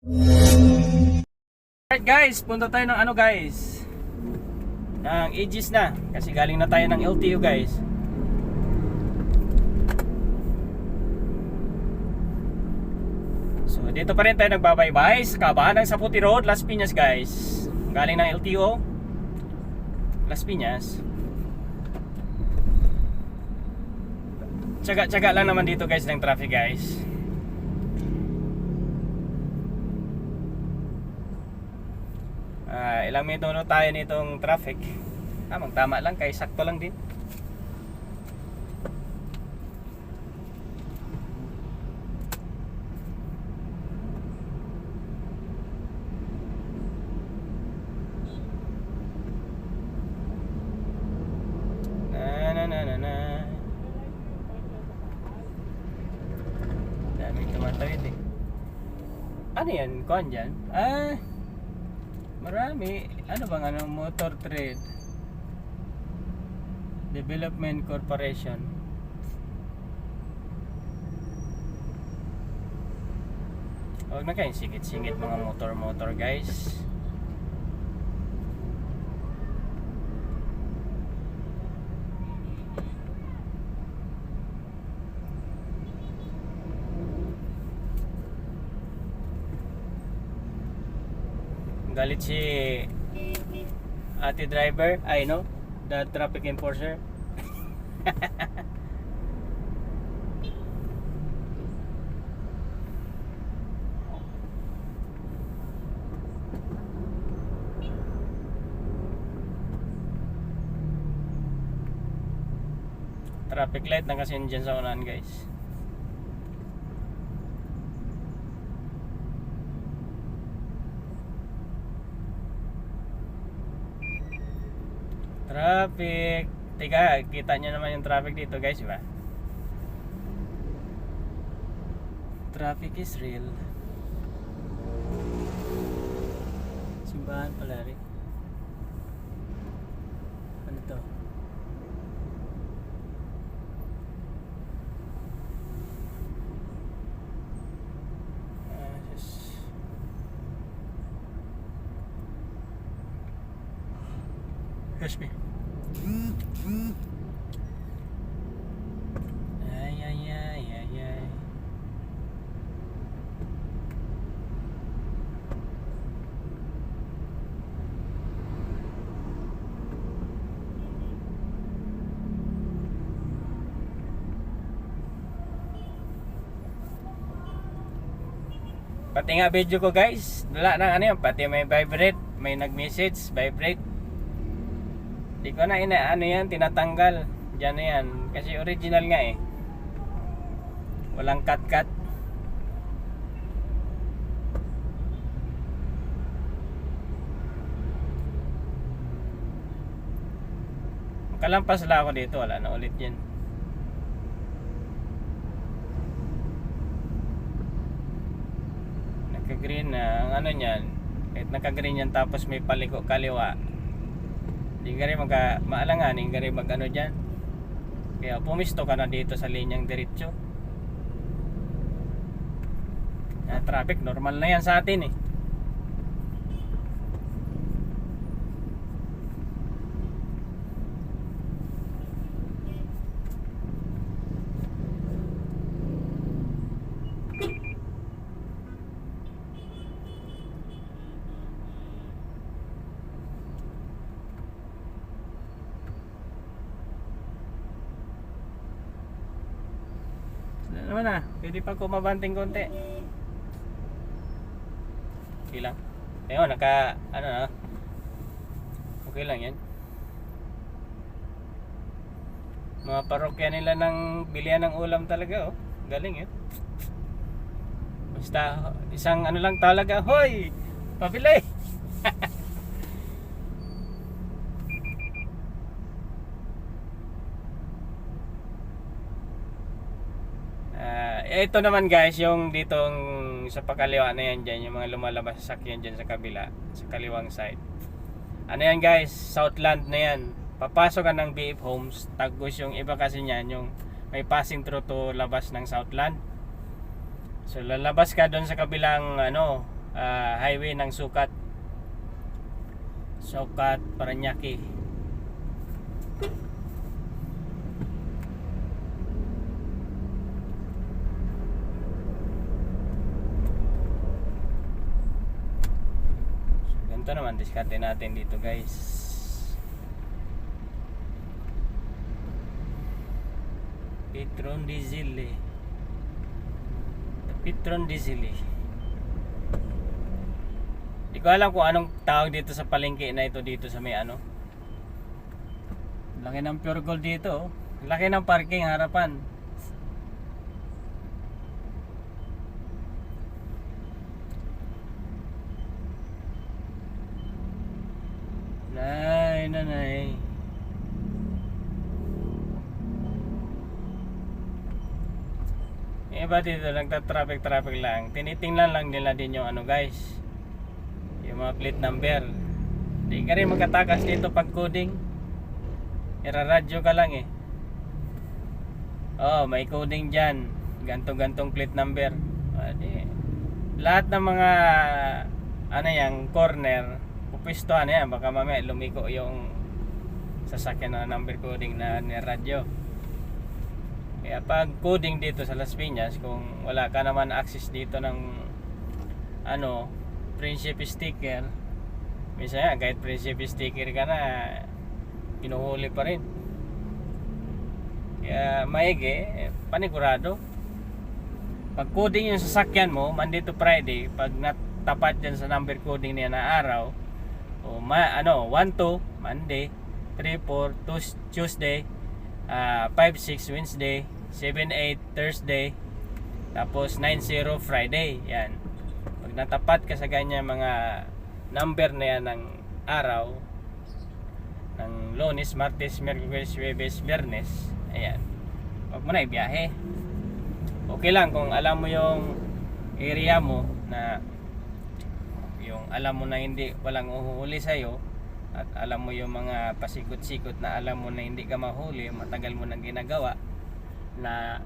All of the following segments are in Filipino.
Alright guys, punta tayo ng guys, ng Aegis na. Kasi galing na tayo ng LTO guys. So dito pa rin tayo nagbabaybay sa kabaan ng Saputi Road, Las Piñas guys. Galing ng LTO Las Piñas. Tsaga-tsaga lang naman dito guys ng traffic guys. Ilang minuto tayo nitong traffic. Tama lang, kay sakto lang din. Na. Daming tumatawid eh. Ano yan? Kuhan dyan? Marami. Ano bang Motor Trade Development Corporation. Huwag na kayong singit-singit mga motor guys. Galit si ate driver, I know, the traffic enforcer. Traffic light na kasi dyan sa unahan guys. Traffic. Teka, kita nyo naman yung traffic dito guys, diba? Traffic is real. Simbahan pala rin. Ano to? Excuse me. Ay. Pati nga video ko guys, wala na yan, pati may vibrate, may nag-message, vibrate. Di ko na yan, tinatanggal. Diyan na yan. Kasi original nga eh. Walang cut. Kalampas lang ako dito. Wala na ulit yan. Naka-green na. Ang niyan. Kahit naka-green yan tapos may paliko kaliwa. Hindi ka rin maalangan, hindi ka rin dyan. Kaya pumisto ka na dito sa linyang diretso. Traffic, normal na yan sa atin eh. Naman pwede pa kumabanting konti. Okay lang. Ayun, okay lang yan. Mga parokya nila ng bilihan ng ulam talaga, oh. Galing, eh. Basta, isang lang talaga, hoy! Pabili! Ito naman guys, yung ditong sa pakaliwa na yan dyan, yung mga lumalabas sa sakyan dyan sa kabila, sa kaliwang side. Ano yan guys, Southland na yan. Papasok ka ng BF Homes, tagos yung iba kasi niyan, yung may passing through to labas ng Southland. So lalabas ka doon sa kabilang highway ng Sukat Parañaque. So, ganito naman diskarte natin dito guys. Petron Diesel eh. Petron Diesel eh. Di ko alam kung anong tawag dito sa palengke na ito dito sa may ano. Laki ng Pure Gold dito. Laki ng parking harapan. Nanay. Iba dito nagta-traffic lang. Tinitingnan lang nila din yung ano guys. Yung mga plate number. Di ka rin magkatakas dito pag coding. Iraradyo ka lang eh. Oh, may coding dyan. Gantong plate number. Lahat ng mga ano yan, corner, pupistohan yan. Baka mamaya lumiko yung sasakyan na number coding na niradyo. Kaya pag coding dito sa Las Piñas, kung wala ka naman access dito ng ano, friendship sticker, minsan kahit friendship sticker ka na, pinuhuli pa rin. Kaya maigi, panigurado. Pag coding yung sasakyan mo, Monday to Friday, pag natapat dyan sa number coding niya na araw, o 1-2 Monday, 3-4 Tuesday, 5-6 Wednesday, 7-8 Thursday, tapos 9-0 Friday. Yan. Pag natapat ka sa ganyan mga number na yan ng araw, ng Lunes, Martes, Miyerkules, Huwebes, Biyernes, ayan, huwag mo na ibiyahe. Okay lang kung alam mo yung area mo, na yung alam mo na hindi walang uhuhuli sa'yo, at alam mo yung mga pasikot-sikot na alam mo na hindi ka mahuli, matagal mo nang ginagawa, na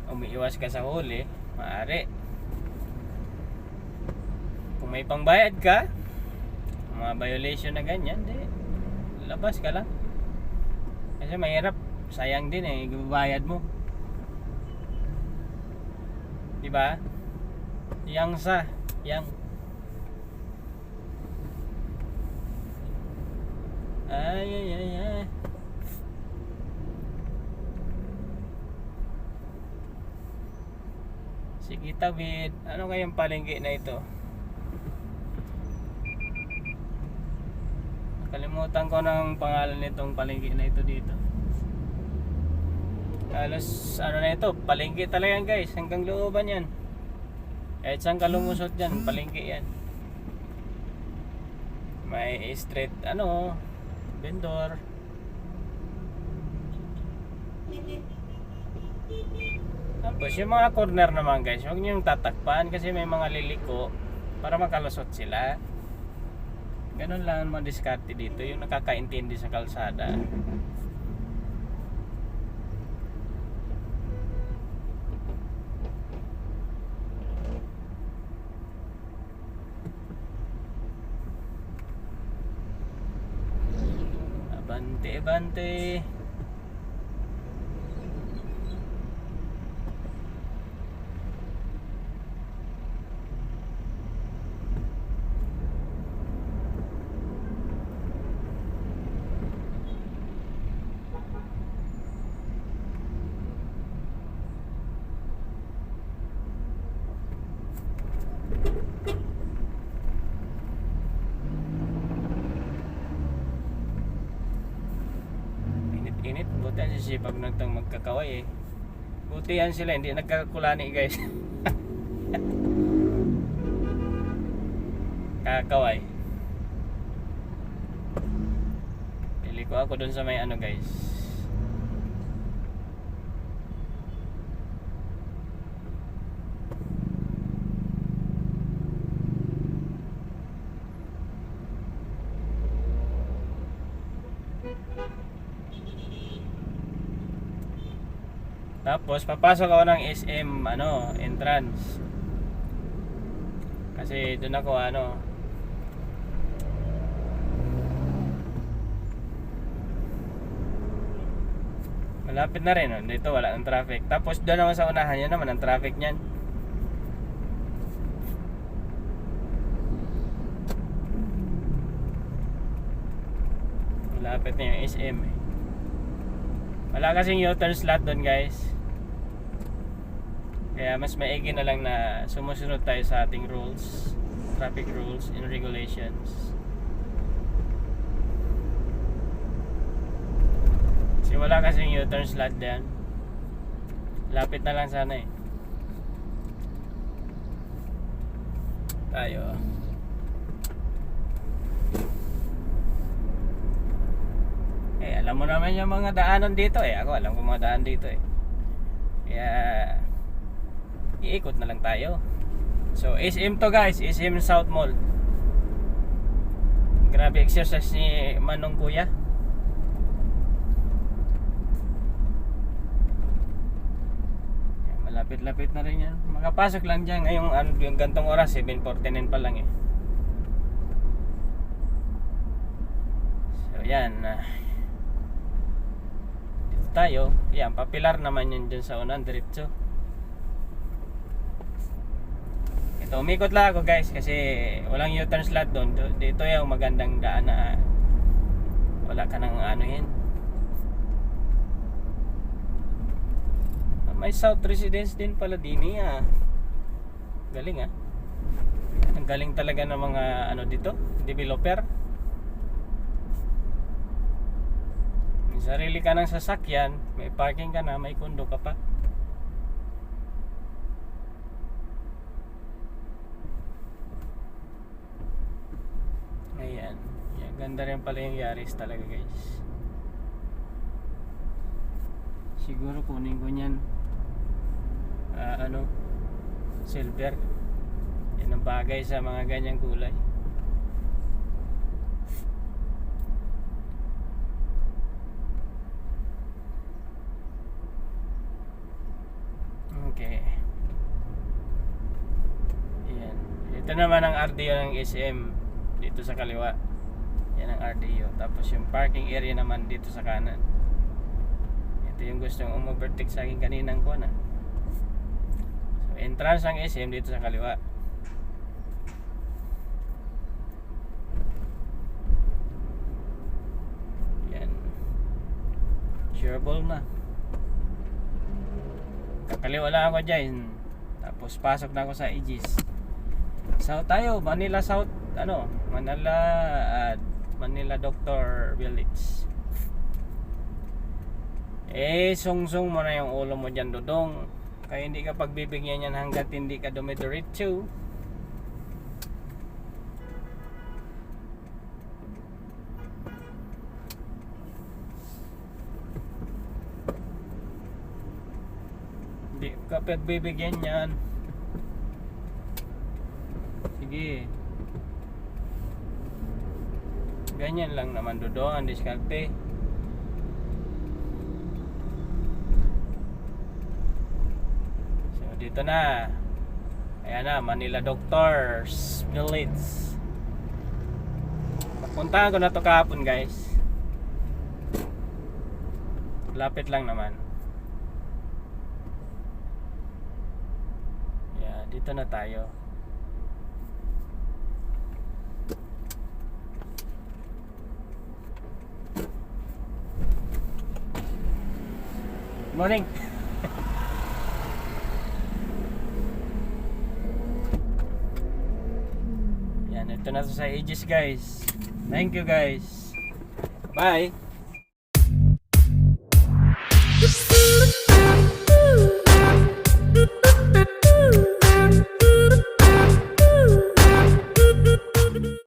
umiiwas ka sa huli, maaari. Kung may pangbayad ka, mga violation na ganyan, labas ka lang. Kasi mahirap, sayang din eh, ibabayad mo. Diba? Yang. Ay. Sige tawid. Ano kayang palengke na ito? Kalimutan ko ng pangalan nitong palengke na ito dito. Halos ano na ito, palengke talaga yan guys, hanggang looban yan. Kahit saan ka lumusot yan, palengke yan. May street vendor. Tapos yung mga corner naman guys, huwag nyo yung tatakpan kasi may mga liliko para makalusot sila. Ganun lang ang diskarte dito, yung nakakaintindi sa kalsada. Bante. Init, buti yan si Sipag nagtang magkakaway eh. Buti yan sila, hindi nagkakulani guys. Kakaway. Pili ko ako dun sa may ano guys. Tapos papasok ako ng SM entrance. Kasi doon ako malapit na rin. Dito wala ng traffic. Tapos doon naman sa unahan, yun naman ang traffic niyan. Malapit na yung SM eh. Wala kasing U-turn slot doon guys. Kaya mas maigi na lang na sumusunod tayo sa ating rules, traffic rules and regulations. Kasi wala kasing U-turn slot diyan. Lapit na lang sana eh. Tayo. Alam mo naman yung mga daanan dito eh. Ako alam ko mga daan dito eh. Kaya iikot na lang tayo. So SM to guys, SM South Mall. Grabe exercise ni Manong Kuya. Malapit-lapit na rin yan. Makapasok lang dyan. Ngayong yung gantong oras 7:49 pa lang eh. So yan. Dito tayo. Yan, papilar naman yun dyan sa unan. Diretso. Ito, umikot lang ako guys. Kasi walang U-turn slot doon. Dito yung magandang daan na wala ka nang anuhin. May South Residence din pala din ah. Galing ah. Ang galing talaga ng mga dito, developer. May sarili ka ng sasakyan, may parking ka na, may kondo ka pa. Ayan. Yan, ganda rin pala yung Yaris talaga guys. Siguro kunin ko niyan. Silver. Yan ang bagay sa mga ganyang kulay. Okay. Yan. Ito naman ang RDO ng SM dito sa kaliwa. Yan ang RDO. Tapos yung parking area naman dito sa kanan. Ito yung gustong umovertake sa akin kaninang kuwan ah. Entrance ng SM dito sa kaliwa. Yan. Shareable na. Kakaliwa lang ako dyan. Tapos pasok na ako sa Aegis. South tayo. Manila South. Manila Doctor Village. Sungsung mo na yung ulo mo dyan, Dodong. Kaya hindi ka pagbibigyan yan hanggat hindi ka dumidiretso. Hindi ka pagbibigyan yan. Sige. Ganyan lang naman Dodong ang diskarte. Dito na. Ayan na, Manila Doctors Village. Papuntahan ko na to kahapon guys. Lapit lang naman. Yeah, dito na tayo. Good morning. Ito na to sa Aegis guys. Thank you guys. Bye.